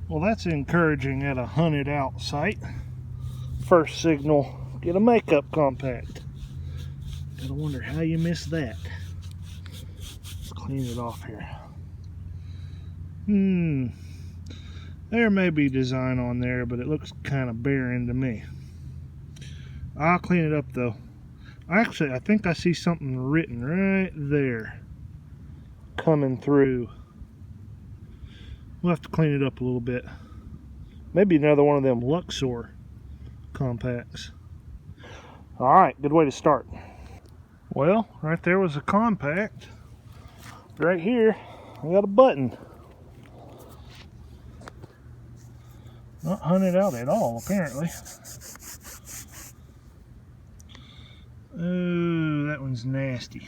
Well, that's encouraging at a hunted out site. First signal, get a makeup compact. Gotta wonder how you missed that. Let's clean it off here. There may be design on there, but it looks kind of barren to me. I'll clean it up though. Actually, I think I see something written right there coming through. We'll have to clean it up a little bit. Maybe another one of them Luxor compacts. Alright, good way to start. Well, right there was a compact. Right here, I got a button. Not hunted out at all, apparently. Oh, that one's nasty.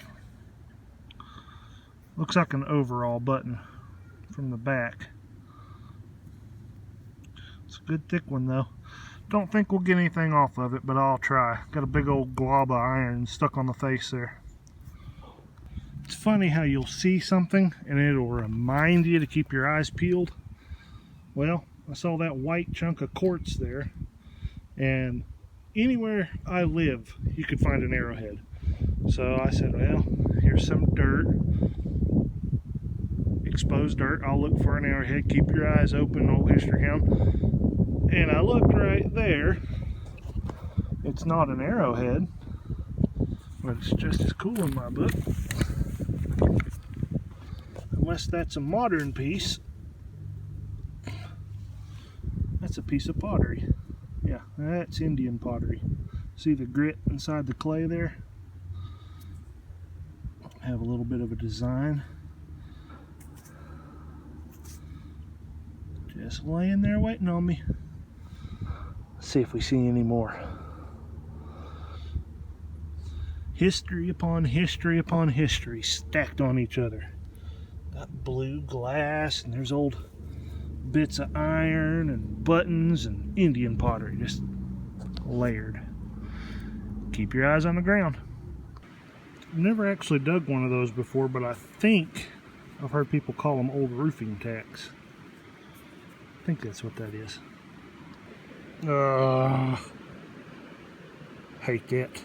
Looks like an overall button from the back. It's a good thick one though. Don't think we'll get anything off of it, but I'll try. Got a big old glob of iron stuck on the face there. It's funny how you'll see something and it'll remind you to keep your eyes peeled. Well, I saw that white chunk of quartz there, and anywhere I live you could find an arrowhead. So I said, well, here's some dirt, exposed dirt. I'll look for an arrowhead. Keep your eyes open, old history hound. And I looked right there. It's not an arrowhead, but it's just as cool in my book. Unless that's a modern piece. That's a piece of pottery. Yeah, that's Indian pottery. See the grit inside the clay there? Have a little bit of a design. Just laying there waiting on me. Let's see if we see any more. History upon history upon history stacked on each other. Got blue glass, and there's old bits of iron and buttons and Indian pottery, just layered. Keep your eyes on the ground. I've never actually dug one of those before, but I think I've heard people call them old roofing tacks. I think that's what that is. Hate that.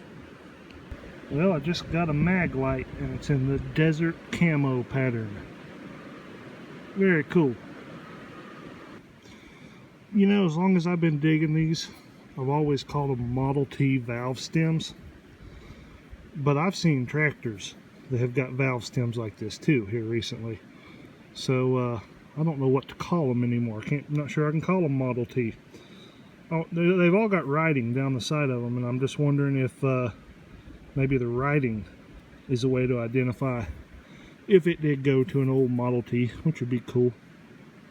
Well, I just got a mag light and it's in the desert camo pattern. Very cool. You know, as long as I've been digging these, I've always called them Model T valve stems. But I've seen tractors that have got valve stems like this too here recently. So I don't know what to call them anymore. I'm not sure I can call them Model T. Oh, they've all got writing down the side of them, and I'm just wondering if maybe the writing is a way to identify if it did go to an old Model T, which would be cool.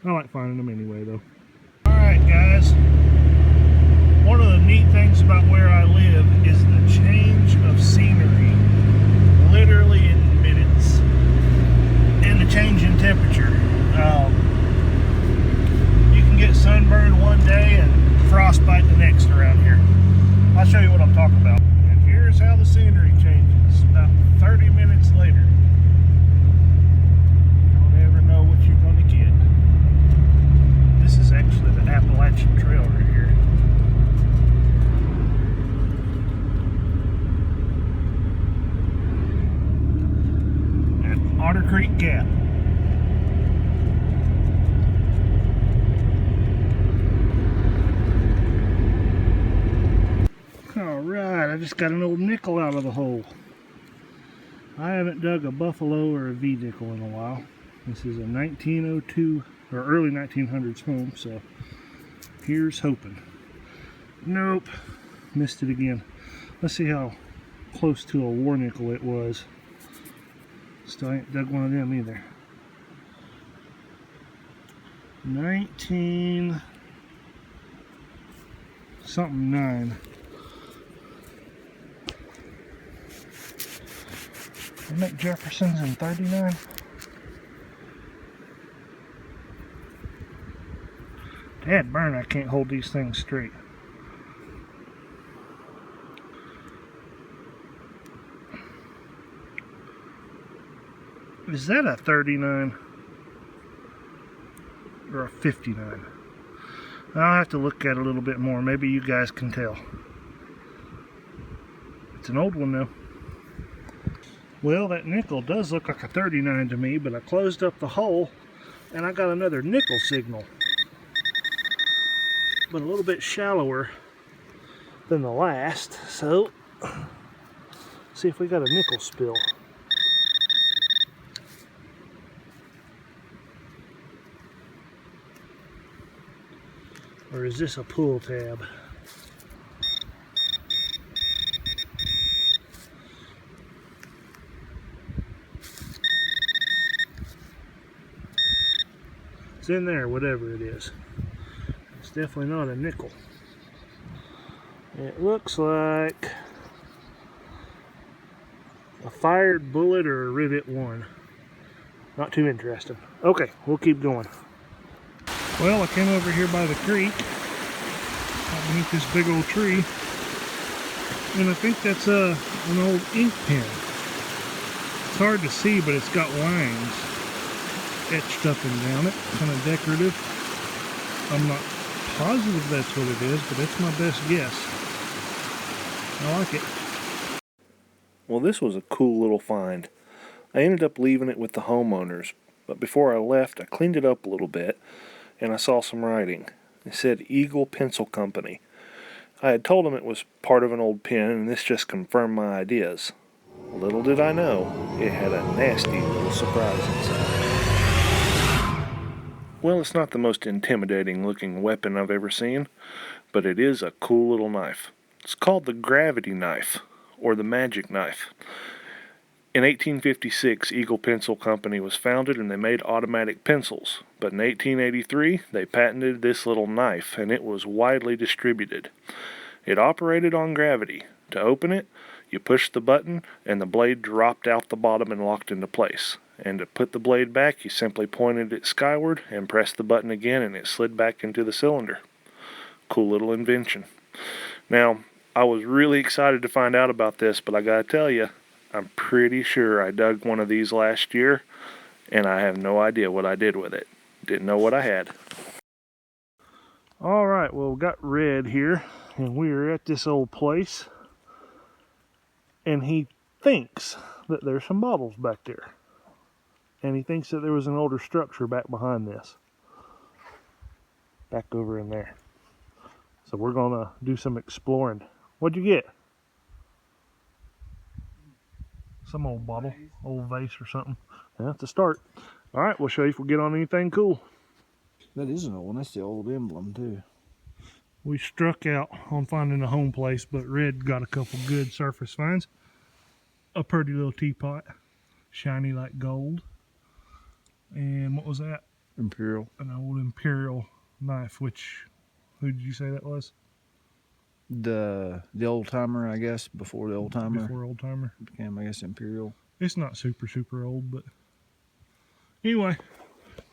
I like finding them anyway though. Alright guys, one of the neat things about where I live is the change of scenery, literally in minutes, and the change in temperature. You can get sunburned one day and frostbite the next around here. I'll show you what I'm talking about. And here's how the scenery changes about 30 minutes later. You don't ever know what you're going to get. This is actually the Appalachian Trail right here. At Otter Creek Gap. Alright, I just got an old nickel out of the hole. I haven't dug a buffalo or a V-nickel in a while. This is a 1902 or early 1900s home, so here's hoping. Nope, missed it again. Let's see how close to a war nickel it was. Still ain't dug one of them either. 19 something 9. They make Jeffersons in 39. Dad burn, I can't hold these things straight. Is that a 39 or a 59? I'll have to look at it a little bit more. Maybe you guys can tell. It's an old one though. Well, that nickel does look like a 39 to me, but I closed up the hole and I got another nickel signal. But a little bit shallower than the last. So, see if we got a nickel spill. Or is this a pull tab? It's in there, whatever it is. It's definitely not a nickel. It looks like a fired bullet or a rivet 1. Not too interesting. Okay, we'll keep going. Well, I came over here by the creek, underneath this big old tree, and I think that's an old ink pen. It's hard to see, but it's got lines etched up and down it, kind of decorative. I'm not positive that's what it is, but it's my best guess. I like it. Well, this was a cool little find. I ended up leaving it with the homeowners, but before I left, I cleaned it up a little bit, and I saw some writing. It said Eagle Pencil Company. I had told them it was part of an old pen, and this just confirmed my ideas. Little did I know, it had a nasty little surprise inside. Well, it's not the most intimidating looking weapon I've ever seen, but it is a cool little knife. It's called the gravity knife, or the magic knife. In 1856, Eagle Pencil Company was founded and they made automatic pencils. But in 1883, they patented this little knife and it was widely distributed. It operated on gravity. To open it, you pushed the button and the blade dropped out the bottom and locked into place. And to put the blade back, you simply pointed it skyward and pressed the button again and it slid back into the cylinder. Cool little invention. Now, I was really excited to find out about this, but I gotta tell you, I'm pretty sure I dug one of these last year, and I have no idea what I did with it. Didn't know what I had. Alright, well, we got Red here, and we are at this old place, and he thinks that there's some bottles back there. And he thinks that there was an older structure back behind this. Back over in there. So we're gonna do some exploring. What'd you get? Some old bottle, old vase or something. Yeah, that's a start. All right, we'll show you if we get on anything cool. That is an old one. That's the old emblem too. We struck out on finding a home place, but Red got a couple good surface finds. A pretty little teapot, shiny like gold. And what was that? Imperial. An old imperial knife, which, who did you say that was? The old timer, I guess, before the old timer. Before old timer. Became, I guess, imperial. It's not super old, but anyway,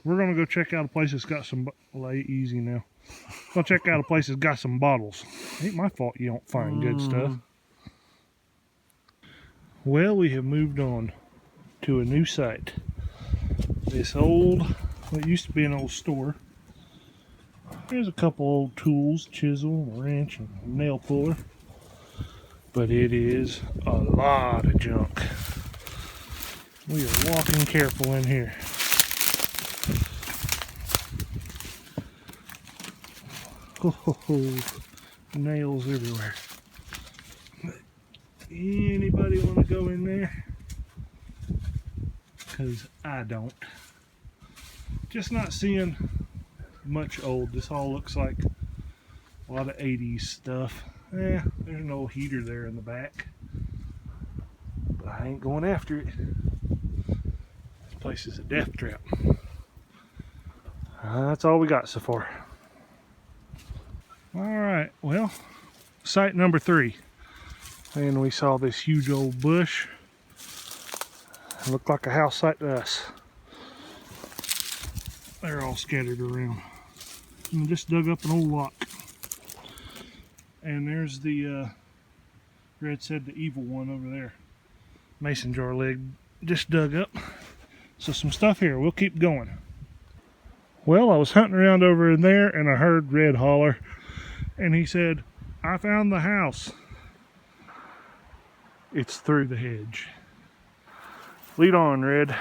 we're gonna go check out a place that's got some. Lay easy now. Go check out a place that's got some bottles. Ain't my fault you don't find good stuff. Well, we have moved on to a new site. This old, what used to be an old store. There's a couple old tools, chisel, wrench, and nail puller. But it is a lot of junk. We are walking careful in here. Oh, nails everywhere. Anybody want to go in there? Because I don't. Just not seeing much old. This all looks like a lot of 80s stuff. there's an old heater there in the back. But I ain't going after it. This place is a death trap. That's all we got so far. Alright, well, site number 3. And we saw this huge old bush. It looked like a house site to us. They're all scattered around. And just dug up an old lock. And there's the, Red said the evil one over there. Mason jar leg just dug up. So some stuff here, we'll keep going. Well, I was hunting around over in there and I heard Red holler. And he said, I found the house. It's through the hedge. Lead on, Red.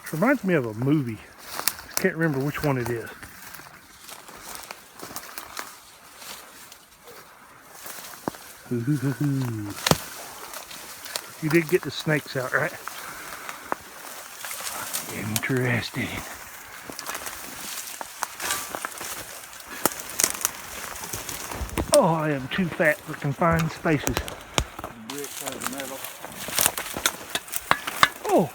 It reminds me of a movie. I can't remember which one it is. Ooh. You did get the snakes out, right? Interesting. Oh, I am too fat for confined spaces. Oh!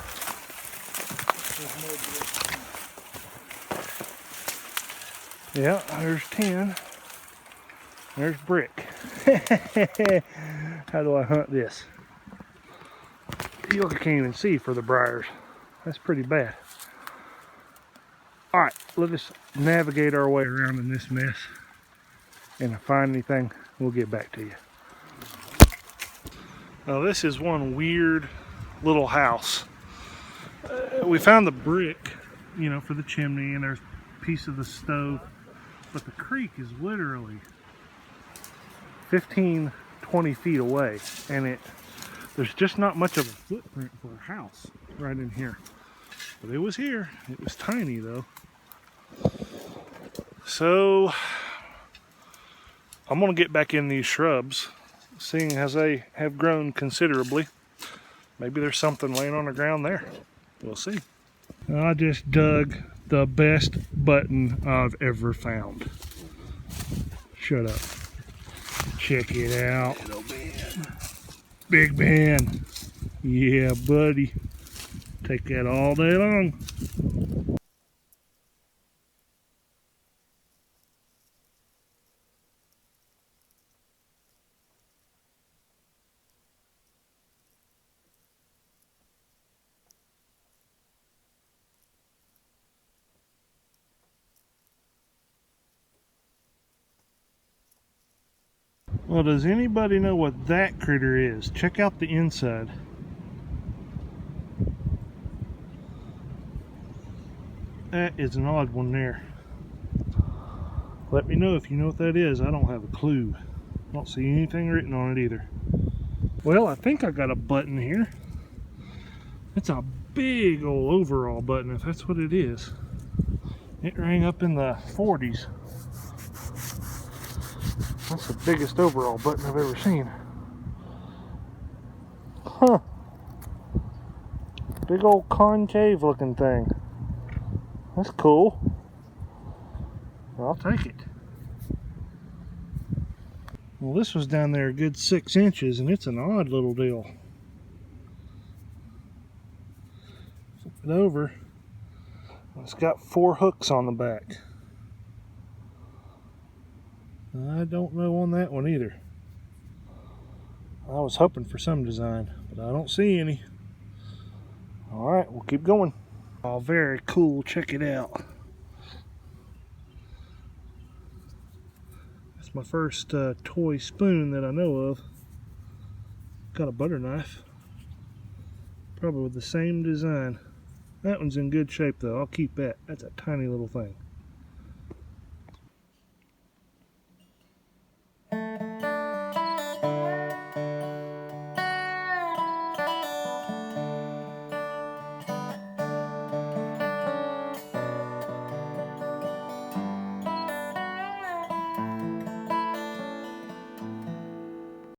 Yeah, there's 10. There's brick. How do I hunt this? You can't even see for the briars. That's pretty bad. Alright, let us navigate our way around in this mess. And if I find anything, we'll get back to you. Now this is one weird little house. We found the brick, you know, for the chimney, and there's a piece of the stove. But the creek is literally 15, 20 feet away. And there's just not much of a footprint for a house right in here. But it was here. It was tiny though. So I'm gonna get back in these shrubs, seeing as they have grown considerably. Maybe there's something laying on the ground there. We'll see. I just dug the best button I've ever found. Shut up. Check it out. Big Ben. Yeah, buddy. Take that all day long. Well, does anybody know what that critter is? Check out the inside. That is an odd one there. Let me know if you know what that is. I don't have a clue. I don't see anything written on it either. Well, I think I got a button here. It's a big old overall button, if that's what it is. It rang up in the 40s. That's the biggest overall button I've ever seen. Huh. Big old concave looking thing. That's cool. I'll take it. Well, this was down there a good 6 inches, and it's an odd little deal. Flip it over. It's got 4 hooks on the back. I don't know on that one either. I was hoping for some design, but I don't see any. Alright, we'll keep going. Oh, very cool. Check it out. That's my first toy spoon that I know of. Got a butter knife. Probably with the same design. That one's in good shape though. I'll keep that. That's a tiny little thing.